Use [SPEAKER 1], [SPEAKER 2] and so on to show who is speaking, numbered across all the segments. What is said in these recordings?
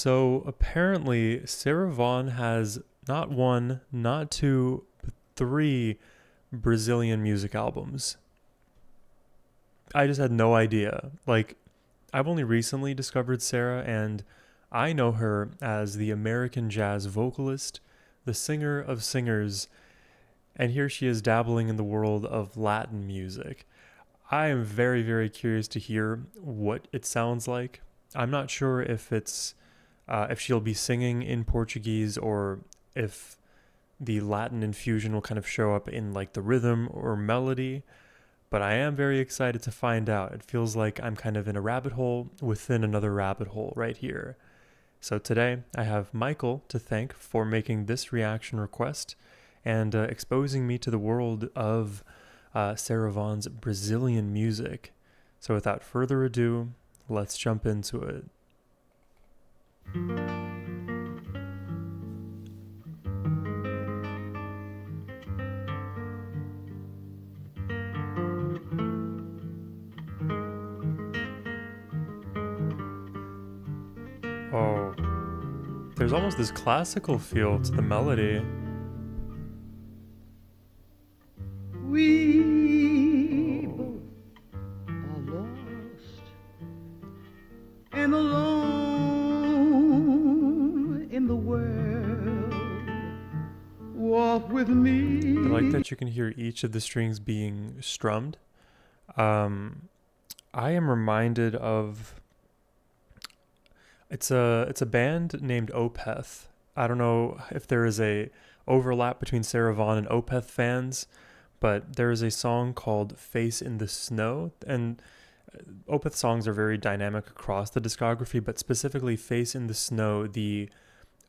[SPEAKER 1] So apparently, Sarah Vaughan has not one, not two, but three Brazilian music albums. I just had no idea. Like, I've only recently discovered Sarah, and I know her as the American jazz vocalist, the singer of singers, and here she is dabbling in the world of Latin music. I am very, very curious to hear what it sounds like. I'm not sure if she'll be singing in Portuguese or if the Latin infusion will kind of show up in like the rhythm or melody. But I am very excited to find out. It feels like I'm kind of in a rabbit hole within another rabbit hole right here. So today I have Michael to thank for making this reaction request and exposing me to the world of Sarah Vaughan's Brazilian music. So without further ado, let's jump into it. Oh, there's almost this classical feel to the melody.
[SPEAKER 2] We
[SPEAKER 1] Oh,
[SPEAKER 2] both are lost and alone in the world. Walk with
[SPEAKER 1] I like
[SPEAKER 2] me.
[SPEAKER 1] that you can hear each of the strings being strummed. Um, I am reminded of it's a band named Opeth. I don't know if there is a overlap between Sarah Vaughan and Opeth fans, but there is a song called "Face in the Snow," and Opeth songs are very dynamic across the discography, but specifically "Face in the Snow," the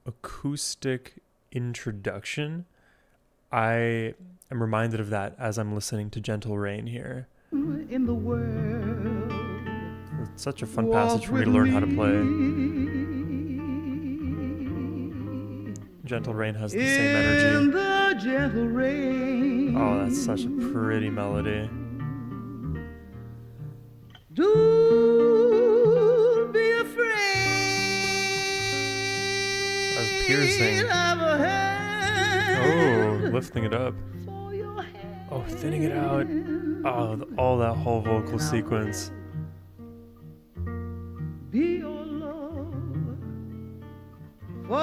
[SPEAKER 1] acoustic introduction. I am reminded of that as I'm listening to Gentle Rain here.
[SPEAKER 2] In the world.
[SPEAKER 1] It's such a fun passage
[SPEAKER 2] Walk
[SPEAKER 1] for me
[SPEAKER 2] with
[SPEAKER 1] to learn how to
[SPEAKER 2] me
[SPEAKER 1] play. Gentle Rain has the same
[SPEAKER 2] in
[SPEAKER 1] energy.
[SPEAKER 2] the gentle
[SPEAKER 1] Oh, that's such a pretty
[SPEAKER 2] rain.
[SPEAKER 1] melody.
[SPEAKER 2] Don't be
[SPEAKER 1] That was
[SPEAKER 2] afraid
[SPEAKER 1] piercing.
[SPEAKER 2] of a
[SPEAKER 1] Oh,
[SPEAKER 2] hand
[SPEAKER 1] lifting it up.
[SPEAKER 2] for your
[SPEAKER 1] Oh, thinning it out.
[SPEAKER 2] hand.
[SPEAKER 1] Oh, all that whole vocal
[SPEAKER 2] And I
[SPEAKER 1] sequence.
[SPEAKER 2] will be your love for a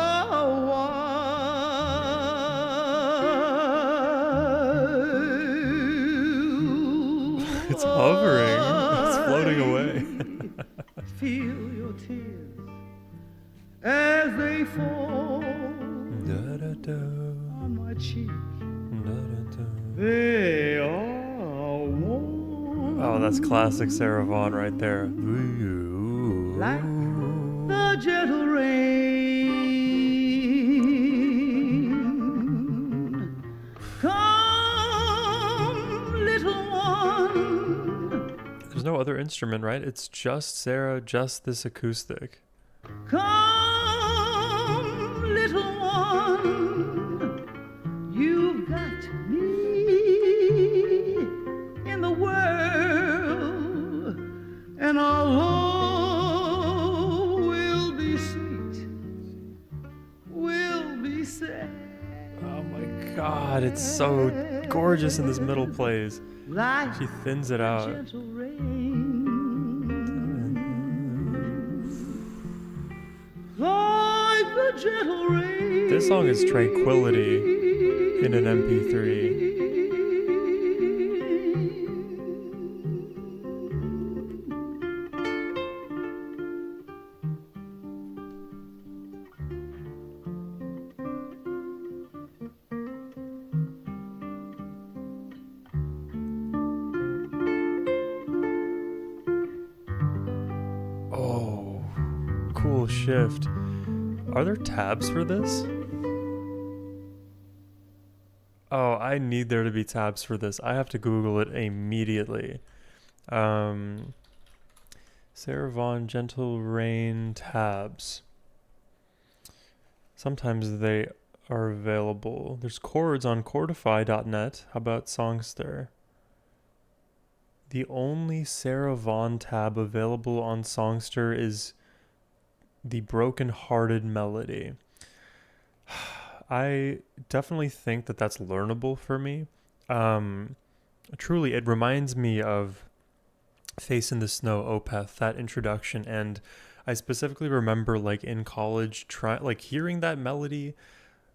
[SPEAKER 1] It's hovering. It's floating away.
[SPEAKER 2] while. Feel your tears as they fall
[SPEAKER 1] Da da da.
[SPEAKER 2] on my cheek.
[SPEAKER 1] Da da da.
[SPEAKER 2] They are warm.
[SPEAKER 1] Oh, that's classic Sarah Vaughan right there.
[SPEAKER 2] Like the gentle rain. Come, little one.
[SPEAKER 1] There's no other instrument, right? It's just Sarah, just this acoustic.
[SPEAKER 2] Come, little one. You've got me in the world, and our love will be sweet, will be sad.
[SPEAKER 1] Oh my god, it's so gorgeous in this middle plays.
[SPEAKER 2] Like
[SPEAKER 1] She thins it
[SPEAKER 2] the
[SPEAKER 1] out.
[SPEAKER 2] gentle rain. Like the gentle rain.
[SPEAKER 1] This song is tranquility in an MP3. Oh, cool shift. Are there tabs for this? Oh, I need there to be tabs for this. I have to Google it immediately. Um, Sarah Vaughan Gentle Rain tabs. Sometimes they are available. There's chords on chordify.net. How about Songster? The only Sarah Vaughan tab available on Songster is the broken-hearted melody. I definitely think that that's learnable for me. Um, Truly, it reminds me of Face in the Snow, Opeth, that introduction. And I specifically remember, like, in college, like hearing that melody,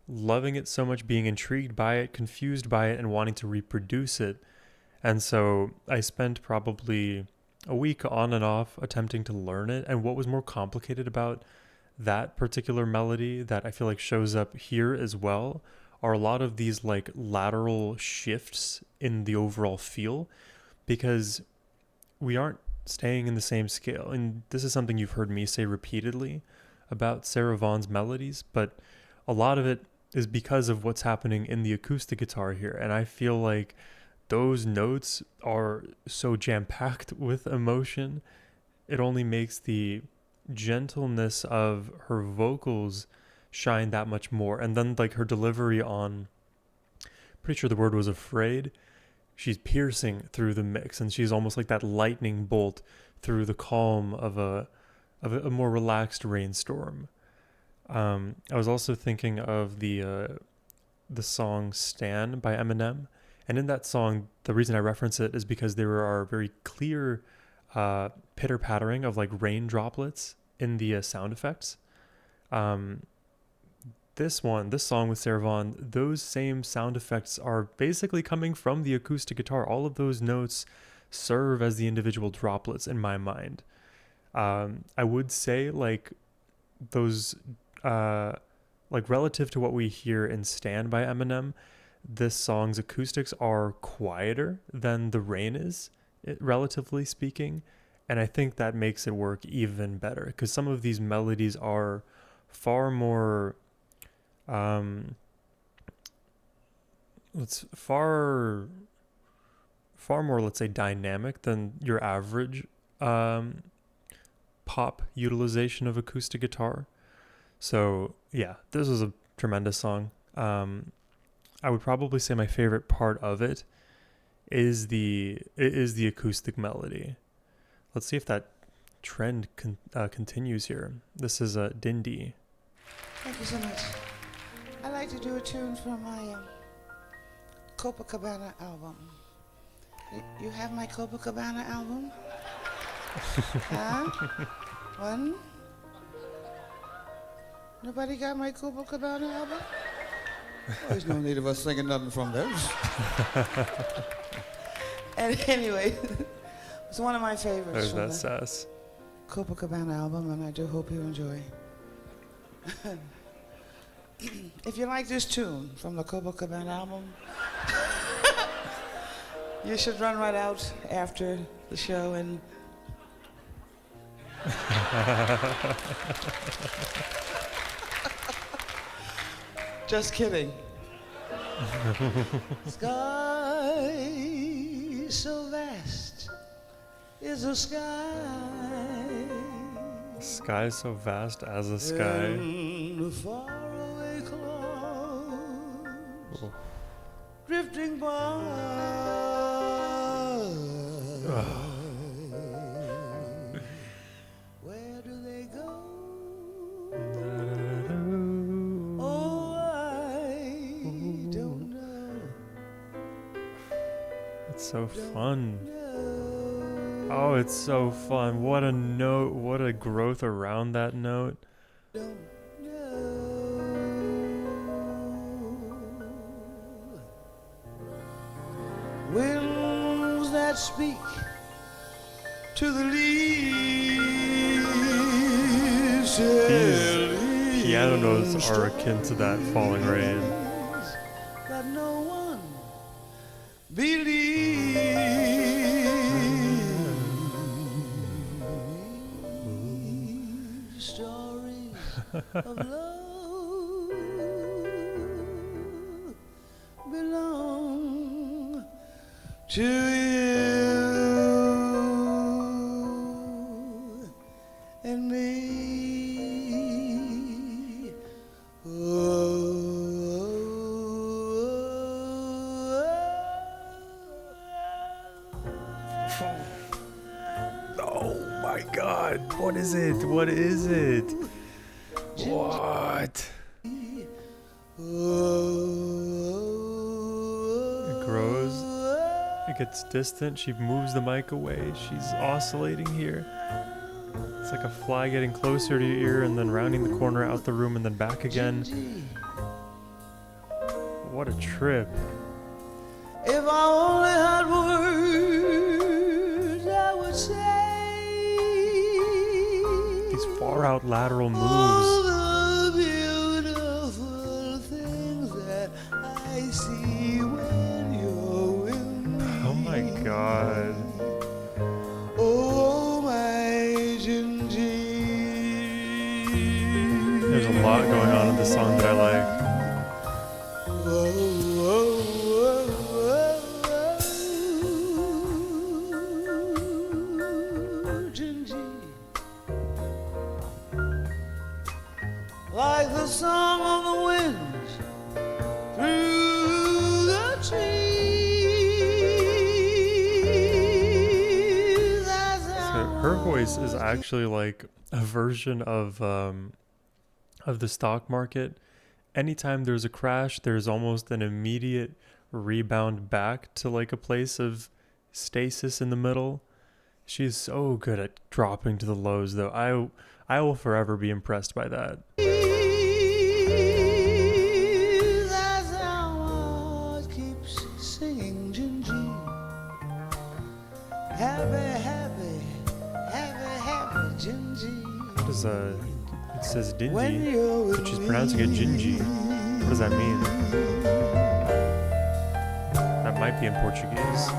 [SPEAKER 1] loving it so much, being intrigued by it, confused by it, and wanting to reproduce it. And so I spent probably a week on and off attempting to learn it. And what was more complicated about that particular melody that I feel like shows up here as well are a lot of these like lateral shifts in the overall feel, because we aren't staying in the same scale. And this is something you've heard me say repeatedly about Sarah Vaughan's melodies, but a lot of it is because of what's happening in the acoustic guitar here. And I feel like those notes are so jam packed with emotion. It only makes the gentleness of her vocals shine that much more. And then like her delivery on, pretty sure the word was afraid, she's piercing through the mix, and she's almost like that lightning bolt through the calm of a more relaxed rainstorm. I was also thinking of the song "Stan" by Eminem, and in that song, the reason I reference it is because there are very clear pitter pattering of like rain droplets in the sound effects. Um, this song with Sarah Vaughan, those same sound effects are basically coming from the acoustic guitar. All of those notes serve as the individual droplets in my mind. I would say like those, like relative to what we hear in "Stand" by Eminem, this song's acoustics are quieter than the rain is, relatively speaking. And I think that makes it work even better, because some of these melodies are far more, it's far more, let's say, dynamic than your average pop utilization of acoustic guitar. So yeah, this was a tremendous song. I would probably say my favorite part of it is the acoustic melody. Let's see if that trend continues here. This is Dindi.
[SPEAKER 3] Thank you so much. I like to do a tune from my Copacabana album. You have my Copacabana album? Huh? One? Nobody got my Copacabana album?
[SPEAKER 4] Well, there's no need of us singing nothing from those.
[SPEAKER 3] And anyway, it's one of my favorites.
[SPEAKER 1] There's
[SPEAKER 3] from
[SPEAKER 1] that
[SPEAKER 3] the
[SPEAKER 1] sass.
[SPEAKER 3] Copacabana album, and I do hope you enjoy. If you like this tune from the Copacabana album, you should run right out after the show and just kidding. Sky so vast is a sky.
[SPEAKER 1] Sky so vast as a sky.
[SPEAKER 3] And faraway clouds
[SPEAKER 1] Oh.
[SPEAKER 3] drifting by. Where do they go? Oh, I don't know.
[SPEAKER 1] It's so fun.
[SPEAKER 3] No.
[SPEAKER 1] Oh, it's so fun. What a note. What a growth around that note.
[SPEAKER 3] Don't know. Winds that speak to the leaves.
[SPEAKER 1] These piano notes are akin to that falling rain.
[SPEAKER 3] That no one believes. Stories of love belong to you and me.
[SPEAKER 1] Oh my god. What is it? What is it? What? It grows. It gets distant. She moves the mic away. She's oscillating here. It's like a fly getting closer to your ear and then rounding the corner out the room and then back again. What a trip.
[SPEAKER 2] If I only had words I would say.
[SPEAKER 1] These far out lateral moves.
[SPEAKER 2] All the beautiful things that I see when you're with me.
[SPEAKER 1] Oh my god.
[SPEAKER 2] Oh my Gingy.
[SPEAKER 1] There's a lot going on in this song that I like.
[SPEAKER 2] Like the song of the wind through the trees.
[SPEAKER 1] So her voice is actually like a version of the stock market. Anytime there's a crash, there's almost an immediate rebound back to like a place of stasis in the middle. She's so good at dropping to the lows, though. I will forever be impressed by that.
[SPEAKER 2] That's how I keeps singing Gingy. Happy, happy, happy, happy Gingy.
[SPEAKER 1] What is it says
[SPEAKER 2] When
[SPEAKER 1] Dindi,
[SPEAKER 2] you're with
[SPEAKER 1] but she's pronouncing it Gingy. What does that mean? That might be in Portuguese.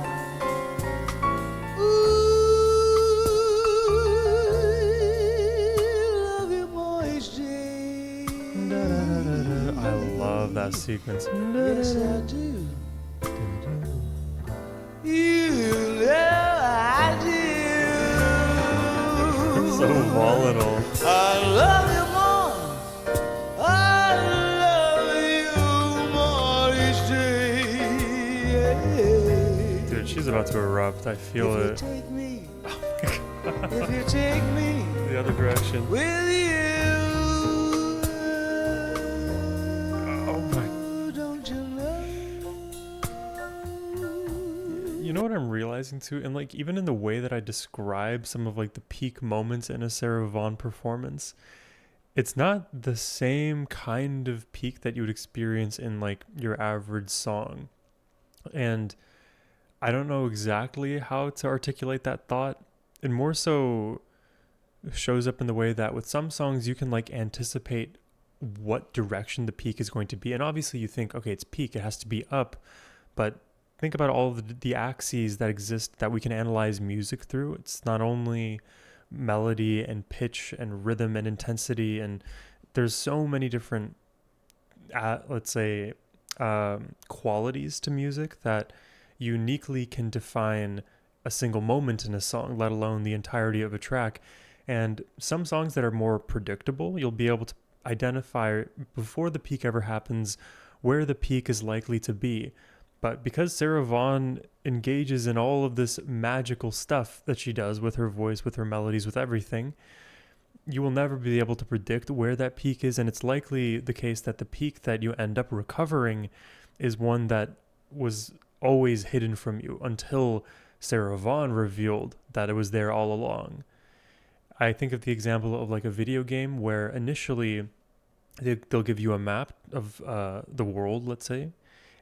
[SPEAKER 1] I love that sequence.
[SPEAKER 2] Yes, I do. You know I do.
[SPEAKER 1] So volatile.
[SPEAKER 2] I love you more. I love you more each day.
[SPEAKER 1] Dude, she's about to erupt. I feel
[SPEAKER 2] If you
[SPEAKER 1] it.
[SPEAKER 2] take me,
[SPEAKER 1] Oh my god.
[SPEAKER 2] if you take me
[SPEAKER 1] The other direction.
[SPEAKER 2] with you.
[SPEAKER 1] Oh my.
[SPEAKER 2] Don't you know?
[SPEAKER 1] You know what I'm realizing too? And like even in the way that I describe some of like the peak moments in a Sarah Vaughan performance, it's not the same kind of peak that you would experience in like your average song. And I don't know exactly how to articulate that thought. It more so shows up in the way that with some songs you can like anticipate what direction the peak is going to be. And obviously you think, okay, it's peak, it has to be up. But think about all the axes that exist that we can analyze music through. It's not only melody and pitch and rhythm and intensity, and there's so many different, let's say, qualities to music that uniquely can define a single moment in a song, let alone the entirety of a track. And some songs that are more predictable, you'll be able to identify before the peak ever happens where the peak is likely to be. But because Sarah Vaughan engages in all of this magical stuff that she does with her voice, with her melodies, with everything, you will never be able to predict where that peak is. And it's likely the case that the peak that you end up recovering is one that was always hidden from you until Sarah Vaughan revealed that it was there all along. I think of the example of like a video game where initially they'll give you a map of the world, let's say,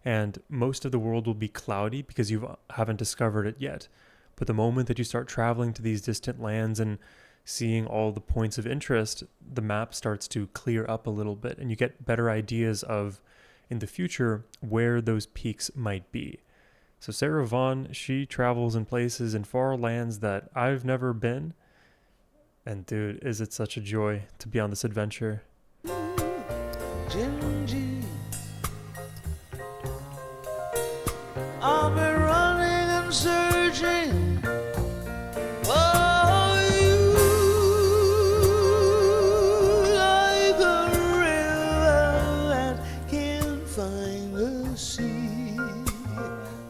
[SPEAKER 1] and most of the world will be cloudy because you haven't discovered it yet. But the moment that you start traveling to these distant lands and seeing all the points of interest, the map starts to clear up a little bit and you get better ideas of, in the future, where those peaks might be. So Sarah Vaughan, she travels in places in far lands that I've never been. And dude, is it such a joy to be on this adventure.
[SPEAKER 2] Gingy. I've been running and searching for you like a river that can't find the sea.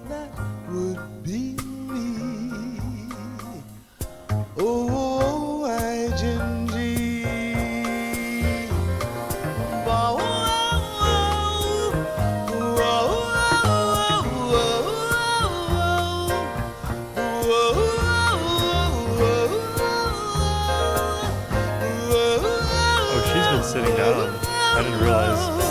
[SPEAKER 2] That would be me. Oh, I
[SPEAKER 1] sitting down. I didn't realize.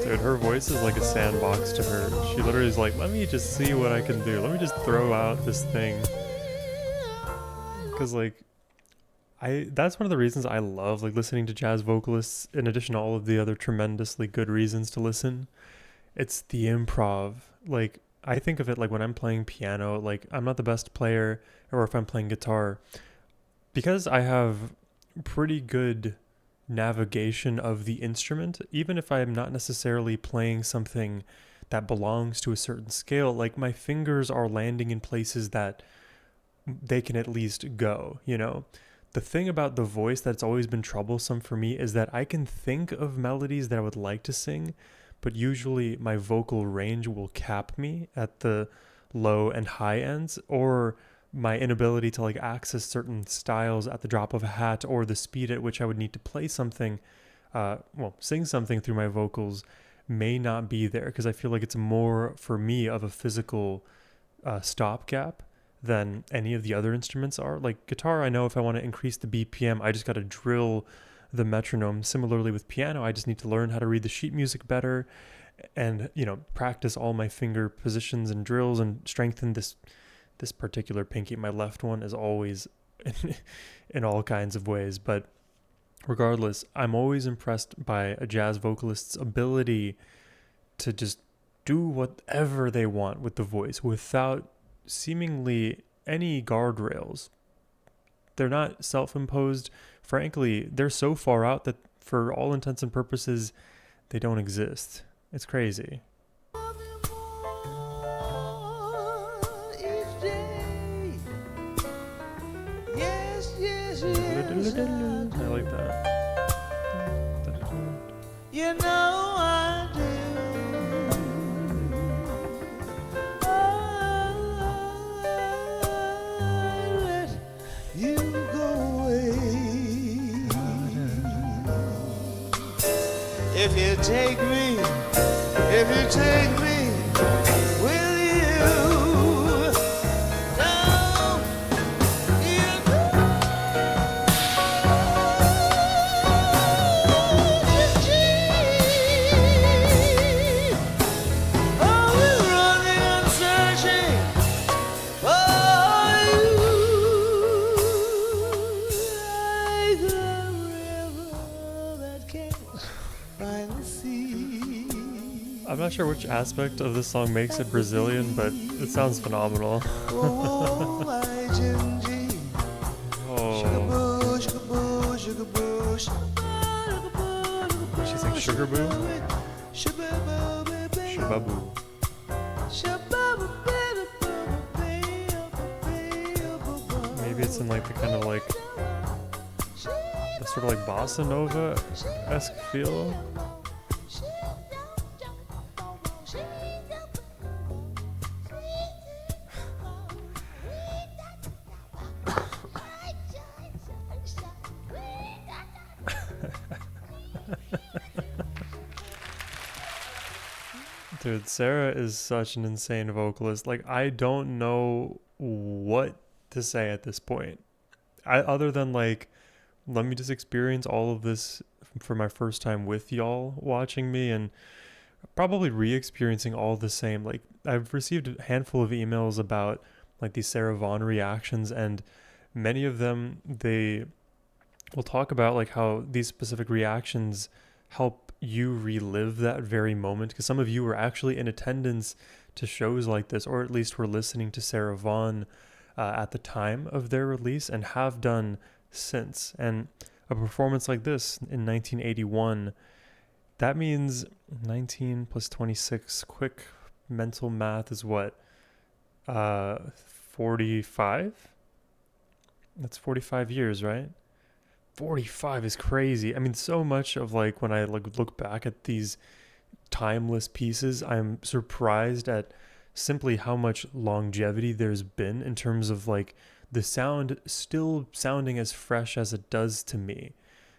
[SPEAKER 1] Dude, her voice is like a sandbox to her. She literally is like, let me just see what I can do. Let me just throw out this thing. Because like, that's one of the reasons I love like listening to jazz vocalists, in addition to all of the other tremendously good reasons to listen. It's the improv. Like, I think of it like when I'm playing piano, like I'm not the best player, or if I'm playing guitar, because I have pretty good navigation of the instrument, even if I'm not necessarily playing something that belongs to a certain scale, like my fingers are landing in places that they can at least go, you know? The thing about the voice that's always been troublesome for me is that I can think of melodies that I would like to sing, but usually my vocal range will cap me at the low and high ends, or my inability to like access certain styles at the drop of a hat, or the speed at which I would need to play something, sing something through my vocals may not be there, because I feel like it's more for me of a physical stopgap than any of the other instruments are. Like guitar, I know if I want to increase the BPM, I just got to drill the metronome. Similarly with piano, I just need to learn how to read the sheet music better and, you know, practice all my finger positions and drills and strengthen this particular pinky. My left one is always in all kinds of ways. But regardless, I'm always impressed by a jazz vocalist's ability to just do whatever they want with the voice without seemingly any guardrails. They're not self-imposed. Frankly, they're so far out that for all intents and purposes, they don't exist. It's crazy. I like that.
[SPEAKER 2] You know I do. I let you go away. If you take me with you, down, you
[SPEAKER 1] I'm not sure which aspect of this song makes it Brazilian, but it sounds phenomenal. She sings Sugar Boo? Shababoo. Maybe it's in like the kind of like a sort of like bossa nova-esque feel. Dude, Sarah is such an insane vocalist. Like, I don't know what to say at this point. Other than, like, let me just experience all of this for my first time with y'all watching me, and probably re-experiencing all the same. Like, I've received a handful of emails about, like, these Sarah Vaughan reactions, and many of them, they will talk about, like, how these specific reactions help you relive that very moment, because some of you were actually in attendance to shows like this, or at least were listening to Sarah Vaughan at the time of their release and have done since. And a performance like this in 1981, that means 19 plus 26, quick mental math is what? 45? That's 45 years, right? 45 is crazy. I mean, so much of like when I look back at these timeless pieces, I'm surprised at simply how much longevity there's been in terms of like the sound still sounding as fresh as it does to me.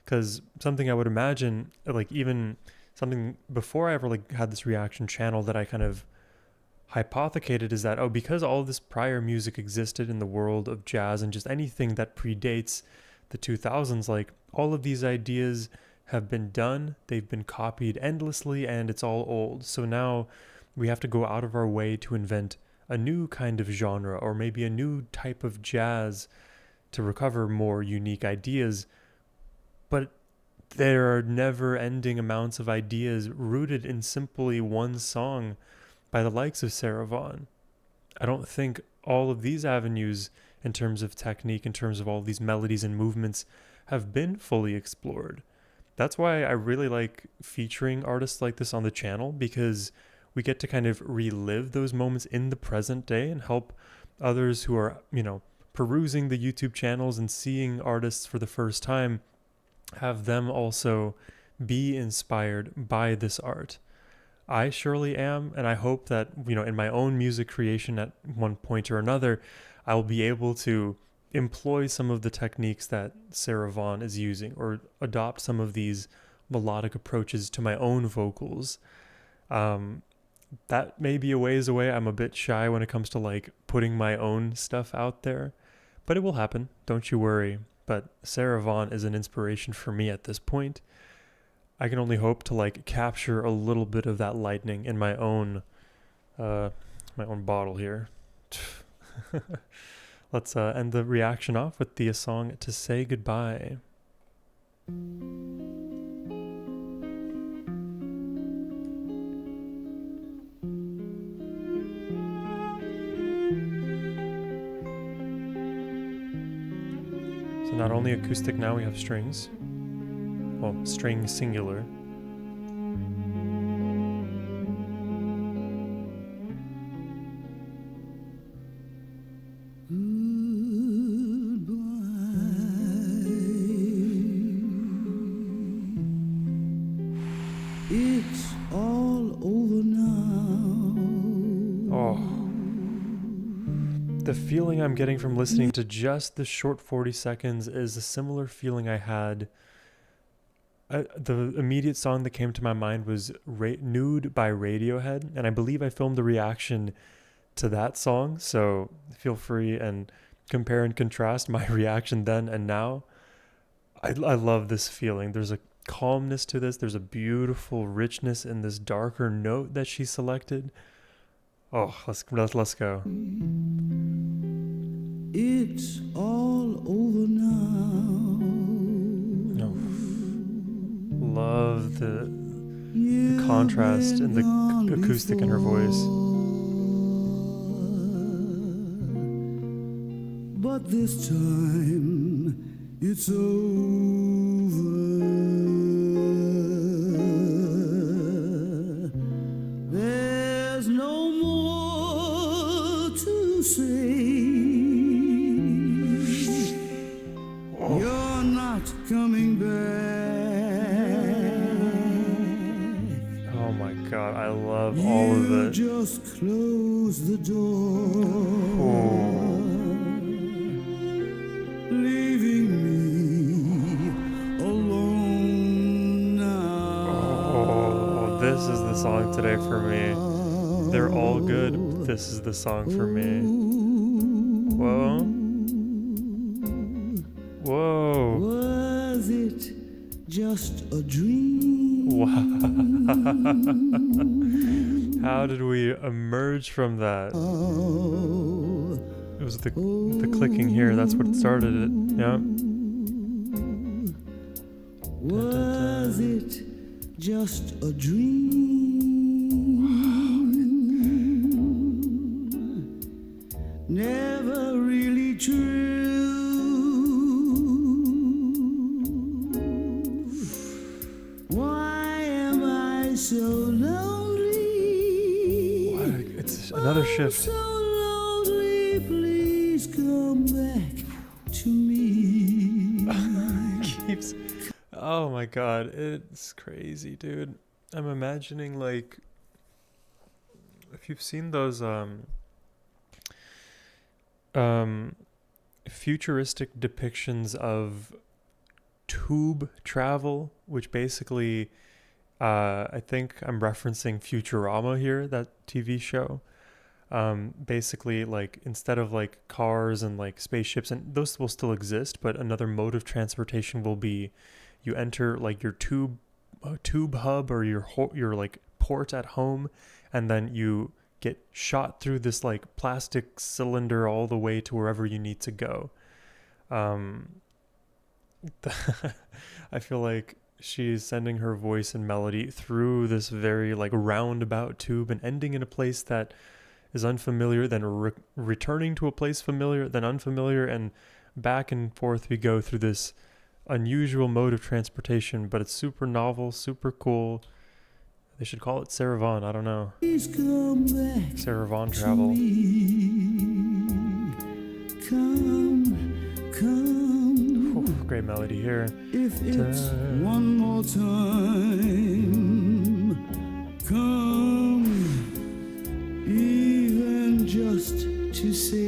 [SPEAKER 1] Because something I would imagine, like even something before I ever like had this reaction channel that I kind of hypothecated is that, oh, because all this prior music existed in the world of jazz and just anything that predates the 2000s, like all of these ideas have been done, they've been copied endlessly, and it's all old. So now we have to go out of our way to invent a new kind of genre or maybe a new type of jazz to recover more unique ideas. But there are never-ending amounts of ideas rooted in simply one song by the likes of Sarah Vaughan. I don't think all of these avenues in terms of technique, in terms of all these melodies and movements, have been fully explored. That's why I really like featuring artists like this on the channel, because we get to kind of relive those moments in the present day and help others who are, perusing the YouTube channels and seeing artists for the first time, have them also be inspired by this art. I surely am, and I hope that, in my own music creation at one point or another, I will be able to employ some of the techniques that Sarah Vaughan is using, or adopt some of these melodic approaches to my own vocals. That may be a ways away. I'm a bit shy when it comes to like putting my own stuff out there, but it will happen. Don't you worry. But Sarah Vaughan is an inspiration for me at this point. I can only hope to like capture a little bit of that lightning in my own bottle here. Let's end the reaction off with the song To Say Goodbye. So not only acoustic, now we have strings. Well, string singular.
[SPEAKER 2] It's all over now.
[SPEAKER 1] Oh. The feeling I'm getting from listening to just the short 40 seconds is a similar feeling I had. The immediate song that came to my mind was Nude by Radiohead, and I believe I filmed a reaction to that song, so feel free and compare and contrast my reaction then and now. I love this feeling. There's a calmness to this. There's a beautiful richness in this darker note that she selected. Oh, let's go.
[SPEAKER 2] It's all over now.
[SPEAKER 1] Oh, love the contrast and the acoustic in her voice.
[SPEAKER 2] But this time it's over. There's no more to say. You're not coming back.
[SPEAKER 1] Oh my god, I love all of it.
[SPEAKER 2] Just close the door. Leaving me alone now.
[SPEAKER 1] Oh, this is the song today for me. They're all good, but this is the song for me. Whoa. Whoa.
[SPEAKER 2] Was it just a dream?
[SPEAKER 1] Wow. How did we emerge from that? It was the clicking here. That's what started it. Yeah.
[SPEAKER 2] Was it just a dream?
[SPEAKER 1] another shift.
[SPEAKER 2] So lonely, please come back to me.
[SPEAKER 1] Keeps. Oh my god, it's crazy, dude. I'm imagining, like, if you've seen those futuristic depictions of tube travel, which basically I think I'm referencing Futurama here, that TV show. Basically, like, instead of like cars and like spaceships, and those will still exist, but another mode of transportation will be you enter like your tube hub or your like port at home, and then you get shot through this like plastic cylinder all the way to wherever you need to go. I feel like she's sending her voice and melody through this very like roundabout tube and ending in a place that is unfamiliar, then returning to a place familiar, then unfamiliar, and back and forth we go through this unusual mode of transportation, but it's super novel, super cool. They should call it Sarah Vaughan. I don't know. Sarah Vaughan travel. Ooh, great melody here.
[SPEAKER 2] If it's one more time, come, even just to say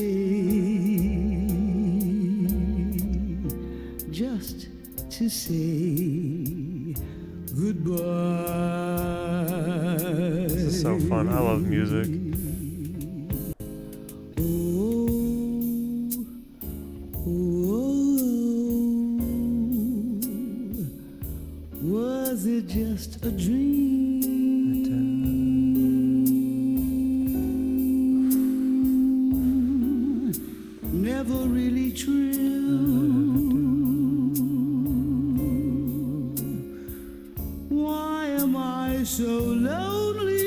[SPEAKER 2] goodbye.
[SPEAKER 1] This is so fun. I love music.
[SPEAKER 2] Was it just a dream? Never really true. Why am I so lonely?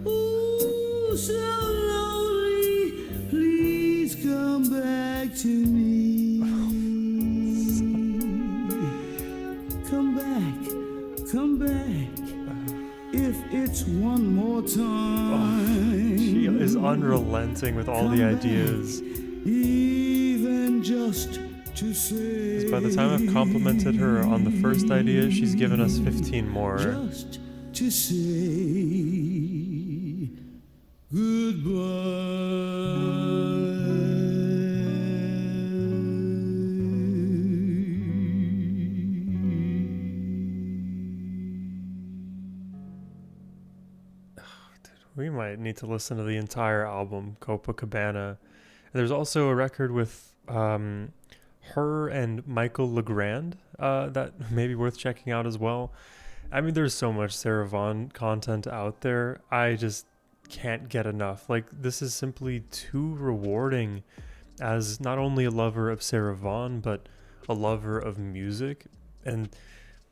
[SPEAKER 2] Ooh, so lonely. Please come back to me. Come back, if it's one more time.
[SPEAKER 1] She is unrelenting with all the ideas.
[SPEAKER 2] Even just to say.
[SPEAKER 1] By the time I've complimented her on the first idea, she's given us 15 more.
[SPEAKER 2] Just to say goodbye.
[SPEAKER 1] We might need to listen to the entire album, Copacabana. And there's also a record with her and Michael Legrand that may be worth checking out as well. I mean, there's so much Sarah Vaughan content out there. I just can't get enough. Like, this is simply too rewarding as not only a lover of Sarah Vaughan, but a lover of music. And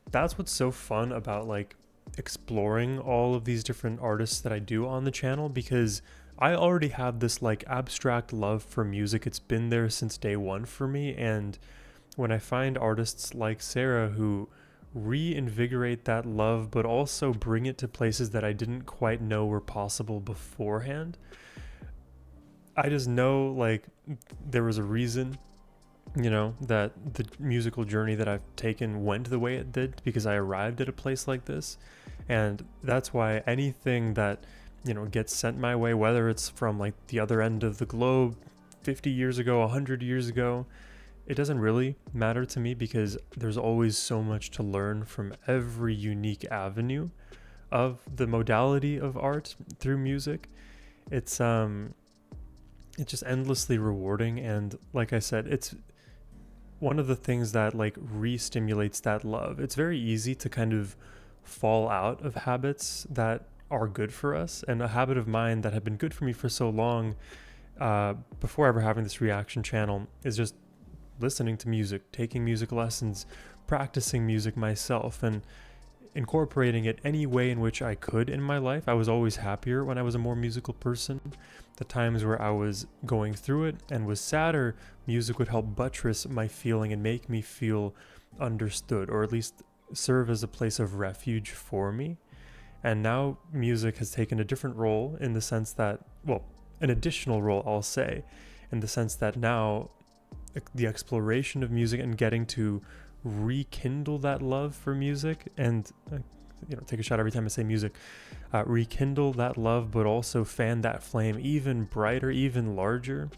[SPEAKER 1] that's what's so fun about, like, exploring all of these different artists that I do on the channel, because I already have this like abstract love for music. It's been there since day one for me, and when I find artists like Sarah who reinvigorate that love but also bring it to places that I didn't quite know were possible beforehand, I just know like there was a reason, you know, that the musical journey that I've taken went the way it did, because I arrived at a place like this. And that's why anything that, you know, gets sent my way, whether it's from like the other end of the globe 50 years ago, 100 years ago, it doesn't really matter to me, because there's always so much to learn from every unique avenue of the modality of art through music. It's just endlessly rewarding. And like I said, it's one of the things that like re-stimulates that love. It's very easy to kind of fall out of habits that are good for us, and a habit of mine that had been good for me for so long before ever having this reaction channel is just listening to music, taking music lessons, practicing music myself, and incorporating it any way in which I could in my life. I was always happier when I was a more musical person. The times where I was going through it and was sadder, music would help buttress my feeling and make me feel understood, or at least serve as a place of refuge for me. And now music has taken a different role in the sense that, well, an additional role, I'll say, in the sense that now the exploration of music and getting to rekindle that love for music and, take a shot every time I say music, rekindle that love, but also fan that flame even brighter, even larger.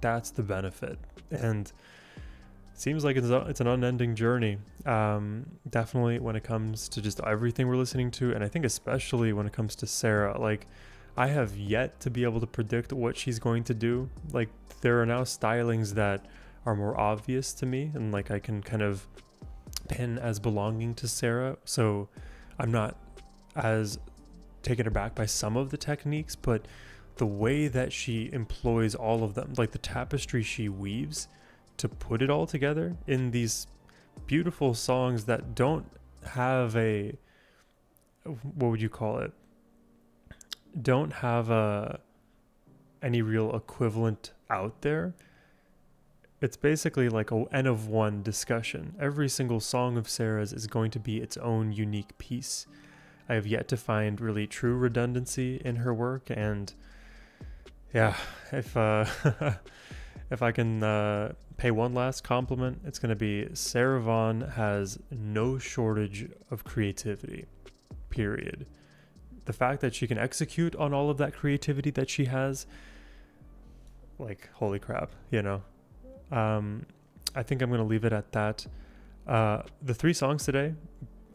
[SPEAKER 1] That's the benefit. And it seems like it's an unending journey. Definitely when it comes to just everything we're listening to, and I think especially when it comes to Sarah, like I have yet to be able to predict what she's going to do. Like there are now stylings that are more obvious to me and like I can kind of pin as belonging to Sarah. So I'm not as taken aback by some of the techniques, but the way that she employs all of them, like the tapestry she weaves to put it all together in these beautiful songs that don't have what would you call it? Don't have any real equivalent out there. It's basically like a N of one discussion. Every single song of Sarah's is going to be its own unique piece. I have yet to find really true redundancy in her work, and yeah, if if I can pay one last compliment, it's going to be Sarah Vaughan has no shortage of creativity, period. The fact that she can execute on all of that creativity that she has, like, holy crap, I think I'm going to leave it at that. The 3 songs today,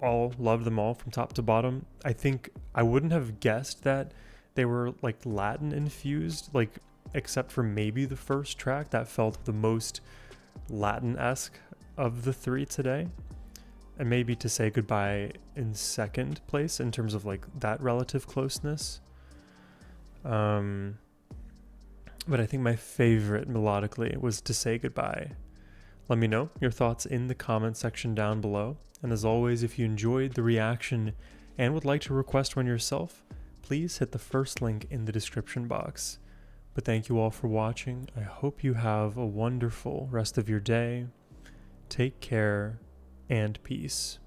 [SPEAKER 1] loved them all from top to bottom. I think I wouldn't have guessed that they were like Latin infused, like except for maybe the first track that felt the most Latin-esque of the 3 today. And maybe To Say Goodbye in second place in terms of like that relative closeness. But I think my favorite melodically was To Say Goodbye. Let me know your thoughts in the comment section down below. And as always, if you enjoyed the reaction and would like to request one yourself, please hit the first link in the description box. But thank you all for watching. I hope you have a wonderful rest of your day. Take care and peace.